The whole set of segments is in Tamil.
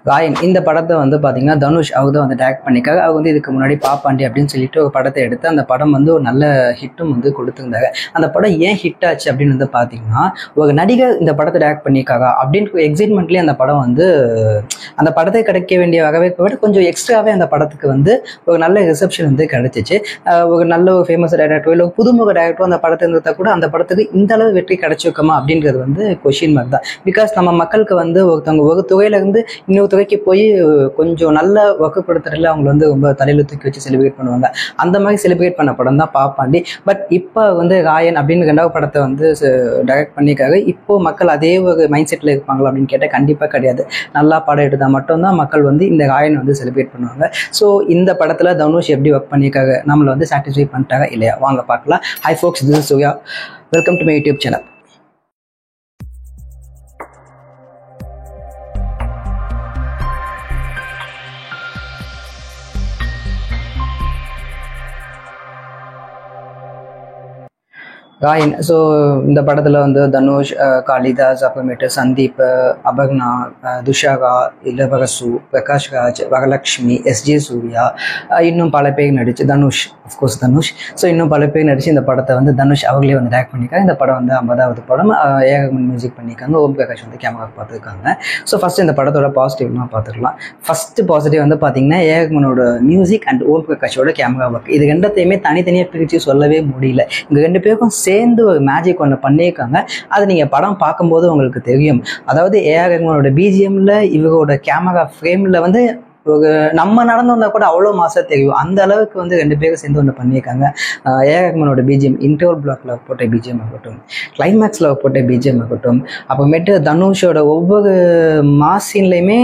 காயன் இந்த படத்தை வந்து பார்த்தீங்கன்னா தனுஷ் அவர் தான் வந்து டைரக்ட் பண்ணிக்காங்க. அவர் வந்து இதுக்கு முன்னாடி பாப்பாண்டி அப்படின்னு சொல்லிட்டு ஒரு படத்தை எடுத்து அந்த படம் வந்து ஒரு நல்ல ஹிட்டும் வந்து கொடுத்துருந்தாங்க. அந்த படம் ஏன் ஹிட் ஆச்சு அப்படின்னு வந்து பார்த்தீங்கன்னா, ஒரு நடிகர் இந்த படத்தை டைரக்ட் பண்ணியிருக்காங்க அப்படின்னு எக்ஸைட்மெண்ட்லேயே அந்த படம் வந்து அந்த படத்தை கிடைக்க வேண்டிய வரவேற்பை விட கொஞ்சம் எக்ஸ்ட்ராவே அந்த படத்துக்கு வந்து ஒரு நல்ல ரிசப்ஷன் வந்து கிடைச்சிச்சு. ஒரு நல்ல ஒரு ஃபேமஸ் டைரக்டரோ இல்லை புதுமுக டைரக்டரோ அந்த படத்தை இருந்தால் கூட அந்த படத்துக்கு இந்த அளவு வெற்றி கிடைச்சிருக்குமா அப்படின்றது வந்து கொஷின் மார்க் தான். பிகாஸ் நம்ம மக்களுக்கு வந்து ஒருத்தவங்க ஒரு துறையிலேருந்து இன்னொரு துறைக்கு போய் கொஞ்சம் நல்ல ஒர்க்கு கொடுத்துறதுல அவங்க வந்து ரொம்ப தலையில தூக்கி வச்சு செலிப்ரேட் பண்ணுவாங்க. அந்த மாதிரி செலிப்ரேட் பண்ண படம் தான் பாப்பாண்டி. பட் இப்போ வந்து ராயன் அப்படின்னு 2வது படத்தை வந்து டைரக்ட் பண்ணிக்காக இப்போ மக்கள் அதே ஒரு மைண்ட் செட்டில் இருப்பாங்களா அப்படின்னு கேட்டால் கண்டிப்பாக கிடையாது. நல்லா படம் எடுத்தால் மட்டும்தான் மக்கள் வந்து இந்த ராயன் வந்து செலிப்ரேட் பண்ணுவாங்க. ஸோ இந்த படத்தில் தனுஷ் எப்படி ஒர்க் பண்ணியிருக்காங்க, நம்மளை வந்து சாட்டிஸ்ஃபை பண்ணிட்டாங்க இல்லையா, வாங்க பார்க்கலாம். Hi folks, this is Surya. Welcome to my YouTube channel. Raayan. So இந்த படத்தில் வந்து தனுஷ், காளிதாஸ், அப்புறமேட்டு சந்தீப், அபர்ணா, துஷாரா, இளவரசு, பிரகாஷ் ராஜ், வரலட்சுமி, எஸ்ஜே சூர்யா, இன்னும் பல பேர் நடிச்சு தனுஷ், அஃப்கோர்ஸ் தனுஷ். ஸோ இன்னும் பல பேர் நடிச்சு இந்த படத்தை வந்து தனுஷ் அவங்களே வந்து டைரக்ட் பண்ணியிருக்காங்க. இந்த படம் வந்து 50வது படம். ஏகமன் மியூசிக் பண்ணியிருக்காங்க. ஓம் பிரகாஷ் வந்து கேமரா பார்த்துருக்காங்க. ஸோ ஃபஸ்ட்டு இந்த படத்தோட பாசிட்டிவ்லாம் பார்த்துக்கலாம். ஃபஸ்ட்டு பாசிட்டிவ் வந்து பார்த்தீங்கன்னா ஏகமனோட மியூசிக் அண்ட் ஓம் பிரகாஷோட கேமரா ஒர்க். இது ரெண்டத்தையுமே தனித்தனியாக பிரித்து சொல்லவே முடியல. இங்கே 2 பேருக்கும் சேர்ந்து ஒரு மேஜிக் ஒன்று பண்ணியிருக்காங்க. அது நீங்கள் படம் பார்க்கும்போது உங்களுக்கு தெரியும். அதாவது ஏஆர் ரஹ்மானோட பிஜிஎம்ல இவரோட கேமரா ஃப்ரேமில் வந்து ஒரு நம்ம நடந்து வந்தால் கூட அவ்வளோ மாசாக தெரியும். அந்த அளவுக்கு வந்து 2 பேரும் சேர்ந்து ஒன்று பண்ணியிருக்காங்க. ஏஆர் ரஹ்மானோட பிஜிஎம், இன்டர்வல் பிளாக்ல போட்ட பிஜிஎம் ஆகட்டும், கிளைமேக்ஸில் போட்ட பிஜிஎம் ஆகட்டும், அப்புறமேட்டு தனுஷோட ஒவ்வொரு மாஸ் சீன்லையுமே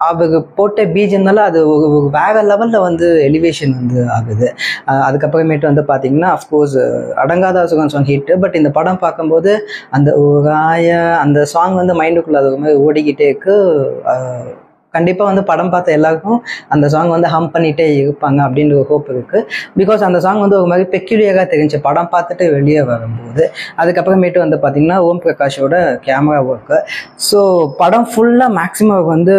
அவங்க போட்ட பீஜம்னால அது ஒரு வேற லெவலில் வந்து எலிவேஷன் வந்து ஆகுது. அதுக்கப்புறமேட்டு வந்து பார்த்தீங்கன்னா அஃப்கோர்ஸ் அடங்காத சுகம் சாங் ஹிட்டு. பட் இந்த படம் பார்க்கும்போது அந்த அந்த சாங் வந்து மைண்டுக்குள்ள அது மாதிரி ஓடிக்கிட்டே இருக்கு. கண்டிப்பாக வந்து படம் பார்த்த எல்லாருக்கும் அந்த சாங் வந்து ஹம் பண்ணிகிட்டே இருப்பாங்க அப்படின்ற ஒரு ஹோப் இருக்குது. பிகாஸ் அந்த சாங் வந்து ஒரு மாதிரி பெக்யூலியராக தெரிஞ்சு படம் பார்த்துட்டு வெளியே வரும்போது. அதுக்கப்புறமேட்டு வந்து பார்த்திங்கன்னா ஓம் பிரகாஷோட கேமரா ஒர்க்கு. ஸோ படம் ஃபுல்லாக மேக்ஸிமம் வந்து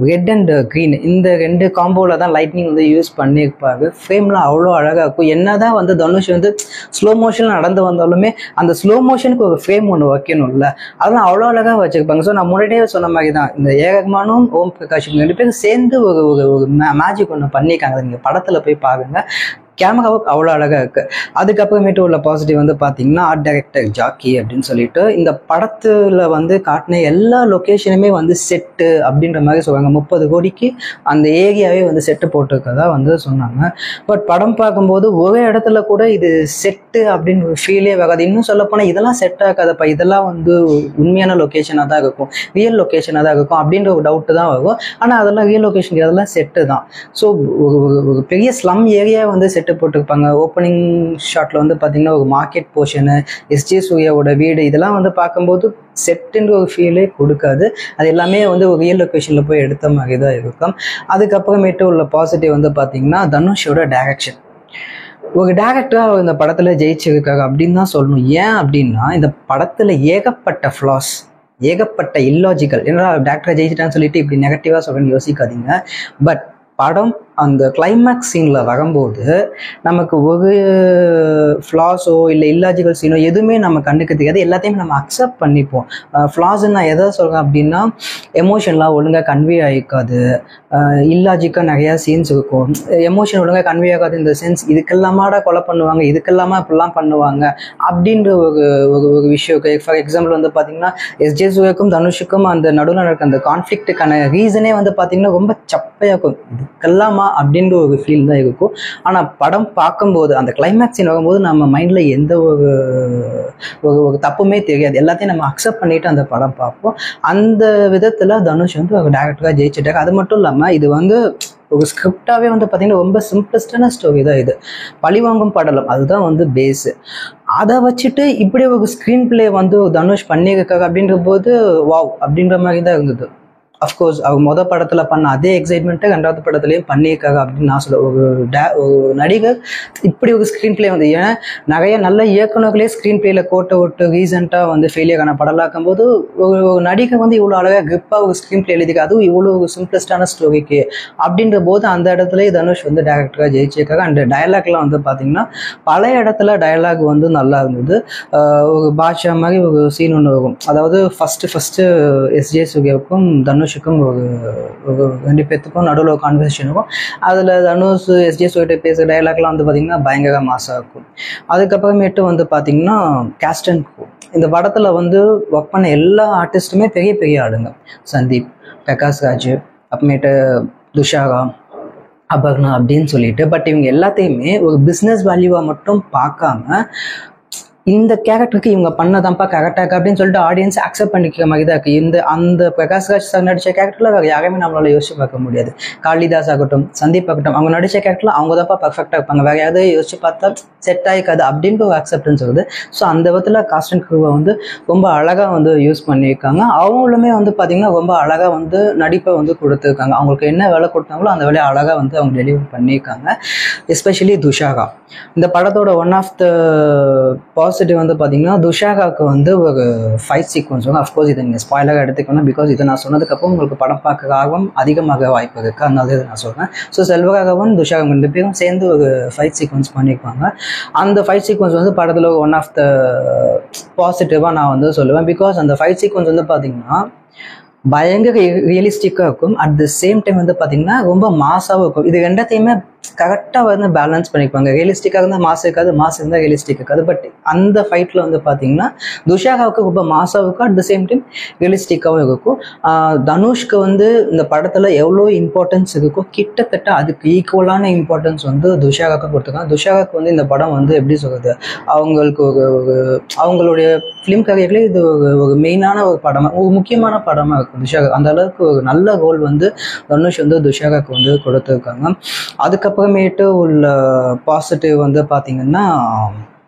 ரெட் அண்ட் க்ரீன் இந்த 2 காம்போவில் தான் லைட்னிங் வந்து யூஸ் பண்ணியிருப்பாரு. ஃப்ரேம்லாம் அவ்வளோ அழகாக இருக்கும். என்ன தான் வந்து தனுஷ் வந்து ஸ்லோ மோஷன் நடந்து வந்தாலுமே அந்த ஸ்லோ மோஷனுக்கு ஒரு ஃப்ரேம் ஒன்று வைக்கணும்ல, அதெல்லாம் அவ்வளோ அழகாக வச்சுருப்பாங்க. ஸோ நான் முன்னாடியே சொன்ன மாதிரி தான் இந்த ஏஆர் ரஹ்மானும் ஓம் பிரகாஷ் 2 பேரும் சேர்ந்து ஒரு மேஜிக் ஒன்று பண்ணியிருக்காங்க. நீங்கள் படத்தில் போய் பாருங்க. கேமரா ஒர்க் அவ்வளோ அழகாக இருக்குது. அதுக்கப்புறமேட்டு உள்ள பாசிட்டிவ் வந்து பார்த்தீங்கன்னா ஆர்ட் டைரக்டர் ஜாக்கி அப்படின்னு சொல்லிட்டு இந்த படத்தில் வந்து காட்டின எல்லா லொக்கேஷனுமே வந்து செட்டு அப்படின்ற மாதிரி சொல்கிறாங்க. 30 கோடிக்கு அந்த ஏரியாவே வந்து செட்டு போட்டிருக்கதா வந்து சொன்னாங்க. பட் படம் பார்க்கும்போது ஒரே இடத்துல கூட இது செட்டு அப்படின்னு ஒரு ஃபீலே வராது. இன்னும் சொல்லப்போனால் இதெல்லாம் செட் ஆகாதப்பா, இதெல்லாம் வந்து உண்மையான லொக்கேஷனாக தான் இருக்கும், ரியல் லொக்கேஷனாக தான் இருக்கும் அப்படின்ற ஒரு டவுட்டு தான் வரும். ஆனால் அதெல்லாம் ரியல் லொக்கேஷன், அதெல்லாம் செட்டு தான். ஸோ ஒரு பெரிய ஸ்லம் ஏரியா வந்து செட்டு போட்டிருப்பாங்க. ஓப்பனிங் ஷாட்ல வந்து பார்த்தீங்கன்னா ஒரு மார்க்கெட் போர்ஷனு, எஸ்ஜே சூர்யாவோட வீடு, இதெல்லாம் வந்து பார்க்கும்போது செட்டுன்ற ஒரு ஃபீலே கொடுக்காது. அது எல்லாமே வந்து ஒரு ரியல் லொக்கேஷனில் போய் எடுத்த மாதிரி தான் இருக்கும். அதுக்கப்புறமேட்டு உள்ள பாசிட்டிவ் வந்து பார்த்தீங்கன்னா தனுஷோட டைரக்ஷன். ஒரு டேரக்டராக இந்த படத்தில் ஜெயிச்சிருக்காங்க அப்படின்னு தான் சொல்லணும். ஏன் அப்படின்னா இந்த படத்தில் ஏகப்பட்ட ஃப்ளாஸ், ஏகப்பட்ட இல்லாஜிக்கல். ஏன்னா டேரக்டரை ஜெயிச்சிட்டான்னு சொல்லிட்டு இப்படி நெகட்டிவாக சொல்கிறேன்னு யோசிக்காதீங்க. பட் படம் அந்த கிளைமேக்ஸ் சீனில் வரும்போது நமக்கு ஒரு ஃப்ளாஸோ இல்லை இல்லாஜிக்கல் சீனோ எதுவுமே நம்ம கண்ணுக்கு தெரியாது. எல்லாத்தையும் நம்ம அக்செப்ட் பண்ணிப்போம். ஃப்ளாஸ்ன்னு நான் எதை சொல்கிறேன் அப்படின்னா எமோஷன்லாம் ஒழுங்காக கன்வே ஆகிக்காது, இல்லாஜிக்காக நிறையா சீன்ஸ் இருக்கும். எமோஷன் ஒழுங்காக கன்வே ஆகாது இந்த சென்ஸ், இதுக்கெல்லாமாடா கொலை பண்ணுவாங்க, இதுக்கெல்லாமா இப்படிலாம் பண்ணுவாங்க அப்படின்ற ஒரு விஷயம். ஃபார் எக்ஸாம்பிள் வந்து பார்த்தீங்கன்னா எஸ்ஜே சூர்யாவுக்கும் தனுஷுக்கும் அந்த நடுவில் நடக்க அந்த கான்ஃப்ளிக்ட்டுக்கான ரீசனே வந்து பார்த்தீங்கன்னா ரொம்ப சப்பையாக இருக்கும். இதுக்கெல்லாமா அப்படின்ற ஒரு ஃபீல் தான் இருக்கும். ஆனால் படம் பார்க்கும்போது அந்த கிளைமேக்ஸ் சீன் வரும்போது நம்ம மைண்டில் எந்த ஒரு தப்புமே தெரியாது. எல்லாத்தையும் நம்ம அக்செப்ட் பண்ணிட்டு அந்த படம் பார்ப்போம். அந்த விதத்தில் தனுஷ் வந்து ஒரு டேரக்டராக ஜெயிச்சிட்டாரு. அது மட்டும் இல்லாமல் இது வந்து ஒரு ஸ்கிரிப்டாகவே வந்து பார்த்தீங்கன்னா ரொம்ப சிம்பிளஸ்டான ஸ்டோரி தான் இது. பழிவாங்கும் படலம் அதுதான் வந்து பேஸு. அதை வச்சுட்டு இப்படி ஒரு ஸ்க்ரீன் பிளே வந்து தனுஷ் பண்ணியிருக்காங்க அப்படின்ற போது வாவ் அப்படின்ற மாதிரி தான் இருந்தது. அஃப்கோர்ஸ் அவங்க மொதல் படத்தில் பண்ண அதே எக்ஸைட்மெண்ட்டை ரெண்டாவது படத்துலையும் பண்ணியிருக்காங்க அப்படின்னு நான் சொல்ல. ஒரு நடிகர் இப்படி ஒரு ஸ்க்ரீன் பிளே வந்து, ஏன்னா நிறைய நல்ல இயக்குநர்களே ஸ்க்ரீன் பிளேல கோட்டை விட்டு ரீசெண்டாக வந்து ஃபெயிலியர் ஆன படலாக்கும் போது ஒரு நடிகர் வந்து இவ்வளோ அழகாக கிரிப்பாக ஒரு ஸ்க்ரீன் பிளே எழுதிக்க, அதுவும் இவ்வளோ ஒரு சிம்பிளஸ்டான ஸ்டோரிக்கு அப்படின்ற போது அந்த இடத்துல தனுஷ் வந்து டேரக்டராக ஜெயிச்சிருக்காங்க. அண்ட் டயலாக்லாம் வந்து பார்த்தீங்கன்னா பல இடத்துல டயலாக் வந்து நல்லா இருந்தது. ஒரு பாஷா மாதிரி ஒரு சீன் ஒன்று இருக்கும், அதாவது ஃபஸ்ட்டு எஸ்ஜே சூர்யாவுக்கும் தனுஷுக்கும் ஒரு 2 பேர்த்துக்கும் நடுவில் ஒரு கான்வர்சேஷன் இருக்கும். அதில் தனுஷ் எஸ்ஜே சூர்யா பேசுகிற டயலாக்லாம் வந்து பார்த்திங்கன்னா பயங்கர மாசாக இருக்கும். அதுக்கப்புறமேட்டு வந்து பார்த்திங்கன்னா கேஸ்ட் அண்ட் க்ரூ. இந்த படத்தில் வந்து ஒர்க் பண்ண எல்லா ஆர்டிஸ்ட்டுமே பெரிய பெரிய ஆளுங்க. சந்தீப், பிரகாஷ் ராஜ், அப்புறமேட்டு துஷாரா, அபர்ணா அப்படின்னு சொல்லிட்டு. பட் இவங்க எல்லாத்தையுமே ஒரு பிஸ்னஸ் வேல்யூவாக மட்டும் பார்க்காம இந்த கேரக்டருக்கு இவங்க பண்ணதான்ப்பா கரெக்டாக அப்படின்னு சொல்லிட்டு ஆடியன்ஸ் அக்செப்ட் பண்ணிக்கிற மாதிரி தான் இருக்குது. அந்த பிரகாஷ் ராஜ் சார் நடித்த கேரக்டரில் வேறு யாரையுமே நம்மளால யோசிச்சு பார்க்க முடியாது. காளிதாஸ் ஆகட்டும், சந்தீப் ஆகட்டும், அவங்க நடித்த கேரக்டரில் அவங்க தான்ப்பா பர்ஃபெக்டாக இருப்பாங்க, வேறு யாராவது யோசிச்சு பார்த்தா செட் ஆகிக்காது அப்படின்ட்டு ஒரு அக்செப்டன்ஸ் வருது. ஸோ அந்த விதத்தில் காஸ்ட் அண்ட் க்ரூவை வந்து ரொம்ப அழகாக வந்து யூஸ் பண்ணியிருக்காங்க. அவங்களுமே வந்து பார்த்திங்கன்னா ரொம்ப அழகாக வந்து நடிப்பை வந்து கொடுத்துருக்காங்க. அவங்களுக்கு என்ன வேலை கொடுத்தாங்களோ அந்த வேலையை அழகாக வந்து அவங்க டெலிவரி பண்ணியிருக்காங்க. எஸ்பெஷலி துஷாரா. இந்த படத்தோட ஒன் ஆஃப் த பாசிட்டிவ் வந்து பார்த்தீங்கன்னா துஷாராவுக்கு வந்து ஒரு ஃபைட் சீக்வன்ஸ் வந்து, அஃப்கோர்ஸ் இதை நீங்கள் ஸ்பாயிலராக எடுத்துக்கணும், பிகாஸ் இதை நான் சொன்னதுக்கப்புறம் உங்களுக்கு படம் பார்க்குற ஆர்வம் அதிகமாக வாய்ப்பு இருக்குது, அதனால இதை நான் சொல்கிறேன். ஸோ செல்வராகவன், துஷாரா 2 பேரும் சேர்ந்து ஒரு ஃபைட் சீக்வன்ஸ் பண்ணியிருப்பாங்க. அந்த ஃபைட் சீக்வன்ஸ் வந்து படத்தில் ஒன் ஆஃப் த பாசிட்டிவாக நான் வந்து சொல்லுவேன். பிகாஸ் அந்த ஃபைட் சீக்வன்ஸ் வந்து பார்த்தீங்கன்னா பயங்கர ரியலிஸ்டிக்காக இருக்கும், அட் த சேம் டைம் வந்து பார்த்தீங்கன்னா ரொம்ப மாசாகவும் இருக்கும். இது ரெண்டத்தையுமே கரெக்டாக வந்து பேலன்ஸ் பண்ணிப்பாங்க. ரியலிஸ்டிக்காக இருந்தால் மாசு இருக்காது, மாசு இருந்தால் ரியலிஸ்டிக் இருக்காது. பட் அந்த ஃபைட்டில் வந்து பார்த்தீங்கன்னா துஷாராவுக்கு ரொம்ப மாசாகவும் இருக்கும், அட் த சேம் டைம் ரியலிஸ்டிக்காகவும் இருக்கும். தனுஷ்க்கு வந்து இந்த படத்தில் எவ்வளோ இம்பார்ட்டன்ஸ் இருக்கோ கிட்டத்தட்ட அதுக்கு ஈக்குவலான இம்பார்ட்டன்ஸ் வந்து துஷாராவுக்கு கொடுத்துருக்காங்க. துஷாராவுக்கு வந்து இந்த படம் வந்து எப்படி சொல்கிறது, அவங்களுக்கு அவங்களுடைய ஃபிலிம் கரியர்லேயே இது ஒரு மெயினான ஒரு படமாக, ஒரு முக்கியமான படமாக இருக்கும் துஷாரா. அந்த அளவுக்கு ஒரு நல்ல ரோல் வந்து தனுஷ் வந்து துஷாராவுக்கு வந்து கொடுத்துருக்காங்க. அதுக்கப்புறமேட்டு உள்ள பாசிட்டிவ் வந்து பார்த்தீங்கன்னா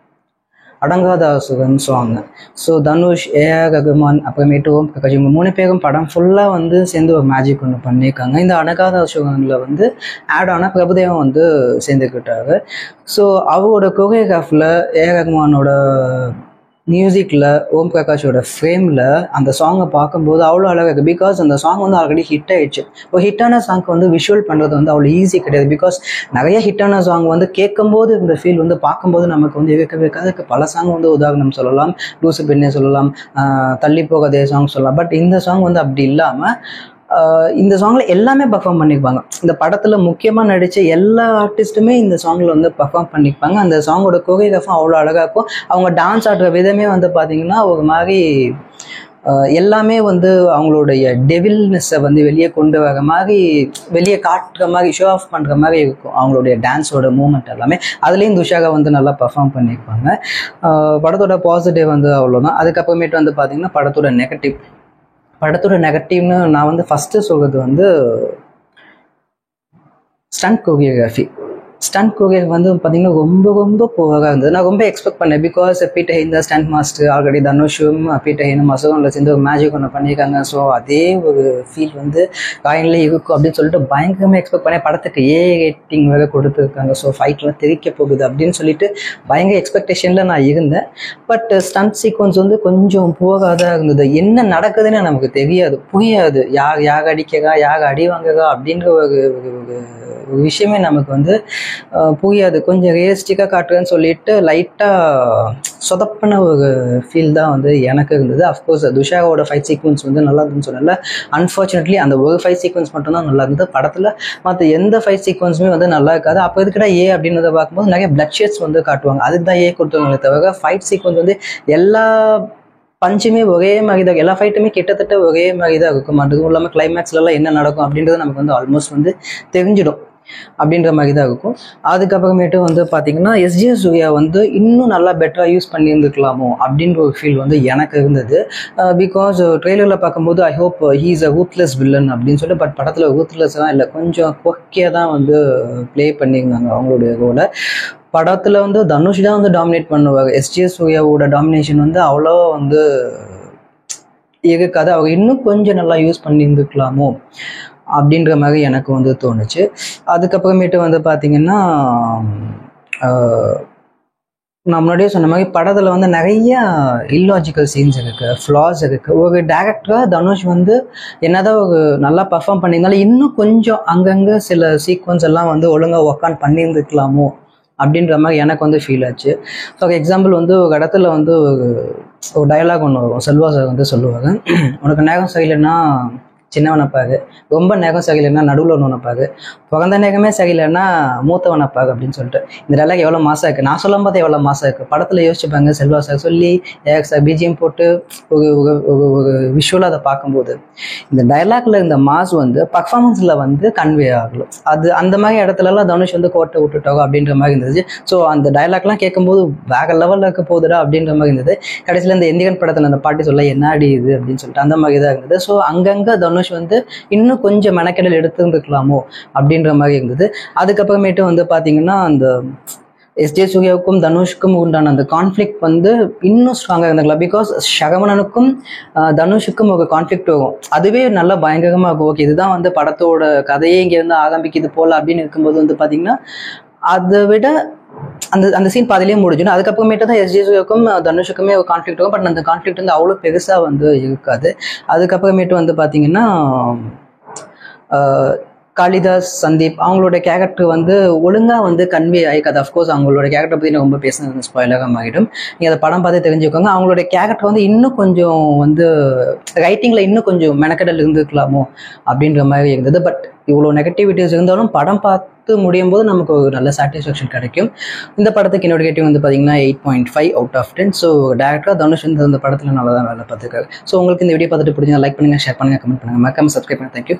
அடங்காத அசுரன் சாங். ஸோ தனுஷ், ஏஆர் ரகுமான், அப்புறமேட்டு ஓம் பிரகாஷ், இவங்க 3 பேரும் படம் ஃபுல்லாக வந்து சேர்ந்து ஒரு மேஜிக் ஒன்று பண்ணியிருக்காங்க. இந்த அடங்காத அசுரனில் வந்து ஆட் ஆன பிரபுதேவன் வந்து சேர்ந்துக்கிட்டாரு. ஸோ அவரோட கொரியோகிராஃபில், ஏஆர் ரகுமானோட மியூசிக்கில், ஓம் பிரகாஷோட ஃப்ரேமில் அந்த சாங்கை பார்க்கும்போது அவ்வளோ அழகாக இருக்குது. பிகாஸ் அந்த சாங் வந்து ஆல்ரெடி ஹிட் ஆகிடுச்சு. ஒரு ஹிட்டான சாங்க்கு வந்து விஷுவல் பண்ணுறது வந்து அவ்வளோ ஈஸி கிடையாது. பிகாஸ் நிறைய ஹிட்டான சாங் வந்து கேட்கும்போது இந்த ஃபீல் வந்து பார்க்கும்போது நமக்கு வந்து இருக்கவே அதுக்கு பல சாங் வந்து உதாரணம் சொல்லலாம், லூசு பெண்ணே சொல்லலாம், தள்ளி போகாதே சாங் சொல்லலாம். பட் இந்த சாங் வந்து அப்படி இல்லாமல் இந்த சாங்கில் எல்லாமே பர்ஃபார்ம் பண்ணியிருப்பாங்க. இந்த படத்தில் முக்கியமாக நடித்த எல்லா ஆர்டிஸ்ட்டுமே இந்த சாங்கில் வந்து பர்ஃபார்ம் பண்ணியிருப்பாங்க. அந்த சாங்கோட கொரியோகிராஃபும் அவ்வளோ அழகாக இருக்கும். அவங்க டான்ஸ் ஆடுற விதமே வந்து பார்த்திங்கன்னா ஒரு மாதிரி எல்லாமே வந்து அவங்களுடைய டெவில்னஸை வந்து வெளியே கொண்டு வர மாதிரி, வெளியே காட்டுற மாதிரி, ஷோ ஆஃப் பண்ணுற மாதிரி இருக்கும் அவங்களுடைய டான்ஸோட மூமெண்ட் எல்லாமே. அதுலேயும் துஷாரா வந்து நல்லா பர்ஃபார்ம் பண்ணியிருப்பாங்க. படத்தோட பாசிட்டிவ் வந்து அவ்வளோதான். அதுக்கப்புறமேட்டு வந்து பார்த்திங்கன்னா படத்தோட நெகட்டிவ்னு நான் வந்து ஃபஸ்ட்டு சொல்கிறது வந்து ஸ்டண்ட் கொரியோகிராஃபி. ஸ்டண்ட் கொரியோகிராஃபி வந்து பார்த்திங்கன்னா ரொம்ப புவராக இருந்தது. நான் ரொம்ப எக்ஸ்பெக்ட் பண்ணேன். பிகாஸ் பீட்டர் ஹெயின் தான் ஸ்டண்ட் மாஸ்டர், ஆல்ரெடி தனுஷும் பீட்டர் ஹெயினும் அசுரனில் சேர்ந்து ஒரு மேஜிக் ஒன்று பண்ணியிருக்காங்க. ஸோ அதே ஒரு ஃபீல் வந்து காயின்லேயே இருக்கும் அப்படின்னு சொல்லிட்டு பயங்கரமாக எக்ஸ்பெக்ட் பண்ணேன். படத்துக்கு ரேட்டிங் வேறு கொடுத்துருக்காங்க. ஸோ ஃபைட்லாம் தெரிக்க போகுது அப்படின்னு சொல்லிட்டு பயங்கர எக்ஸ்பெக்டேஷனில் நான் இருந்தேன். பட் ஸ்டண்ட் சீக்வன்ஸ் வந்து கொஞ்சம் புவராக தான் இருந்தது. என்ன நடக்குதுன்னு நமக்கு தெரியாது, புரியாது. யார் அடிக்கிறா, யார் அடி வாங்குறா அப்படின்ற ஒரு விஷயமே நமக்கு வந்து புரியாது. கொஞ்சம் ரியலிஸ்டிக்காக காட்டுறேன்னு சொல்லிட்டு லைட்டாக சொதப்பின ஒரு ஃபீல் தான் வந்து எனக்கு இருந்தது. அஃப்கோர்ஸ் துஷாரோட ஃபைட் சீக்வன்ஸ் வந்து நல்லா இருந்துன்னு சொன்னல. அன்ஃபார்ச்சுனேட்லி அந்த ஒரு ஃபைட் சீக்வன்ஸ் மட்டும்தான் நல்லா இருந்தது. படத்தில் மற்ற எந்த ஃபைட் சீக்வன்ஸுமே வந்து நல்லா இருக்காது. அப்போ இதுக்கிட்ட அப்படின்றத பார்க்கும்போது நிறைய பிளட் ஷேட்ஸ் வந்து காட்டுவாங்க. அதுக்கு தான் கொடுத்துருவாங்களே தவிர ஃபைட் சீக்வன்ஸ் வந்து எல்லா பஞ்சுமே ஒரே மாதிரி தான், எல்லா ஃபைட்டுமே கிட்டத்தட்ட ஒரே மாதிரி தான் இருக்கும். அதுவும் இல்லாமல் கிளைமேக்ஸ்லாம் என்ன நடக்கும் அப்படின்றது நமக்கு வந்து ஆல்மோஸ்ட் வந்து தெரிஞ்சிடும் அப்படின்ற மாதிரி தான் இருக்கும். அதுக்கப்புறமேட்டு வந்து பார்த்தீங்கன்னா எஸ்ஜே சூர்யா வந்து இன்னும் நல்லா பெட்டராக யூஸ் பண்ணியிருந்துக்கலாமோ அப்படின்ற ஒரு ஃபீல் வந்து எனக்கு இருந்தது. பிகாஸ் ட்ரெய்லரில் பார்க்கும்போது I hope he is a ruthless villain அப்படின்னு சொல்லிட்டு. பட் படத்தில் ரூத்லெஸ்லாம் இல்லை, கொஞ்சம் கொக்கியாக தான் வந்து ப்ளே பண்ணியிருந்தாங்க அவங்களுடைய ரோலை. படத்தில் வந்து தனுஷ் தான் வந்து டாமினேட் பண்ணுவாங்க. எஸ்ஜே சூர்யாவோட டாமினேஷன் வந்து அவ்வளோ வந்து இருக்காது, அவங்க இன்னும் கொஞ்சம் நல்லா யூஸ் பண்ணியிருந்துக்கலாமோ அப்படின்ற மாதிரி எனக்கு வந்து தோணுச்சு. அதுக்கப்புறமேட்டு வந்து பார்த்தீங்கன்னா நான் முன்னாடியே சொன்ன மாதிரி படத்தில் வந்து நிறைய இல்லாஜிக்கல் சீன்ஸ் இருக்குது, ஃப்ளாஸ் இருக்குது. ஒரு டேரக்டராக தனுஷ் வந்து என்னதான் ஒரு நல்லா பர்ஃபார்ம் பண்ணியிருந்தாலும் இன்னும் கொஞ்சம் அங்கங்கே சில சீக்வன்ஸ் எல்லாம் வந்து ஒழுங்காக ஒர்க் ஆன் பண்ணியிருந்துக்கலாமோ அப்படின்ற மாதிரி எனக்கு வந்து ஃபீல் ஆச்சு. ஃபார் எக்ஸாம்பிள் வந்து ஒரு இடத்துல வந்து ஒரு டயலாக் ஒன்று வரும். செல்வா சார் வந்து சொல்லுவாங்க, உனக்கு நேரம் சரியில்லைன்னா சின்னவனை பாரு, ரொம்ப நேரம் சரியில்லைன்னா நடுவில் ஒன்று பாரு, பிறந்த நேரமே சரியில்லைன்னா மூத்தவனை பாரு அப்படின்னு சொல்லிட்டு இந்த டைலாக் எவ்வளோ மாசம் இருக்குது. நான் சொல்லும் போது எவ்வளோ மாசம் இருக்குது. படத்தில் யோசிச்சுப்பாங்க செல்வா சார் சொல்லி சார் பிஜிஎம் போட்டு ஒரு விஷுவலாக அதை பார்க்கும்போது இந்த டைலாக்ல இந்த மாஸ் வந்து பர்ஃபார்மன்ஸில் வந்து கன்வே ஆகலும். அது அந்த மாதிரி இடத்துலலாம் தனுஷ் வந்து கோட்டை விட்டுட்டாங்க அப்படின்ற மாதிரி இருந்துச்சு. ஸோ அந்த டைலாக்லாம் கேட்கும்போது வேற லெவலில் இருக்க போகுதுடா அப்படின்ற மாதிரி இருந்தது. கடைசியில் இந்த எந்திரன் படத்தில் அந்த பாட்டி சொல்ல என்னாடி இது அப்படின்னு சொல்லிட்டு அந்த மாதிரி தான் இருந்தது. ஸோ அங்கங்கே தனுஷ் வந்து இன்னும் கொஞ்சம் மெனக்கெடல் எடுத்துருந்துக்கலாமோ அப்படின்ற மாதிரி இருந்தது. அதுக்கப்புறமேட்டு வந்து பார்த்தீங்கன்னா அந்த எஸ்ஜே சூர்யாவுக்கும் தனுஷுக்கும் உண்டான அந்த கான்ஃப்ளிக்ட் வந்து இன்னும் ஸ்ட்ராங்காக இருந்துக்கலாம். பிகாஸ் சரவணனுக்கும் தனுஷுக்கும் ஒரு கான்ஃப்ளிக்ட் வரும், அதுவே நல்லா பயங்கரமாக இருக்கும். ஓகே, இதுதான் வந்து படத்தோட கதையே இங்கே வந்து ஆரம்பிக்குது போல அப்படின்னு இருக்கும்போது வந்து பார்த்தீங்கன்னா அதை விட அந்த சீன் பாதிலேயே முடிஞ்சிடும். அதுக்கப்புறமேட்டு தான் எஸ்ஜே சூர்யாவுக்கும் தனுஷுக்குமே ஒரு கான்ஃப்ளிக்ட் இருக்கும். பட் அந்த கான்ஃப்ளிக்ட் வந்து அவ்வளோ பெருசாக வந்து இருக்காது. அதுக்கப்புறமேட்டு வந்து பார்த்தீங்கன்னா காளிதாஸ், சந்தீப் அவங்களோட கேரக்டர் வந்து ஒழுங்காக வந்து கன்வே ஆகிக்காது. அஃப்கோர்ஸ் அவங்களோட கேரக்டர் பற்றி நான் ரொம்ப பேசுனது ஸ்பாயிலாக ஆகிடும். நீங்கள் அதை படம் பார்த்து தெரிஞ்சுக்கோங்க. அவங்களோட கேரக்டர் வந்து இன்னும் கொஞ்சம் வந்து ரைட்டிங்கில் இன்னும் கொஞ்சம் மெனக்கடல் இருந்துக்கலாமோ அப்படின்ற மாதிரி இருந்தது. பட் இவ்வளோ நெகட்டிவிட்டிஸ் இருந்தாலும் படம் பார்த்து முடியும் போது நமக்கு ஒரு நல்ல சாட்டிஸ்ஃபேக்ஷன் கிடைக்கும். இந்த படத்துக்கு என்னோட ரேட்டிங் வந்து பார்த்தீங்கன்னா 8.5 அவுட் ஆஃப் 10. ஸோ டேரக்டராக தனுஷ் வந்து அந்த படத்தில் நல்லா தான் வேலை பார்த்துருக்காரு. ஸோ உங்களுக்கு இந்த வீடியோ பார்த்துட்டு பிடிச்சா லைக் பண்ணுங்கள், ஷேர் பண்ணுங்கள், கமெண்ட் பண்ணுங்கள், மறக்காம சப்ஸ்கிரைப் பண்ணுங்கள். தேங்க்யூ.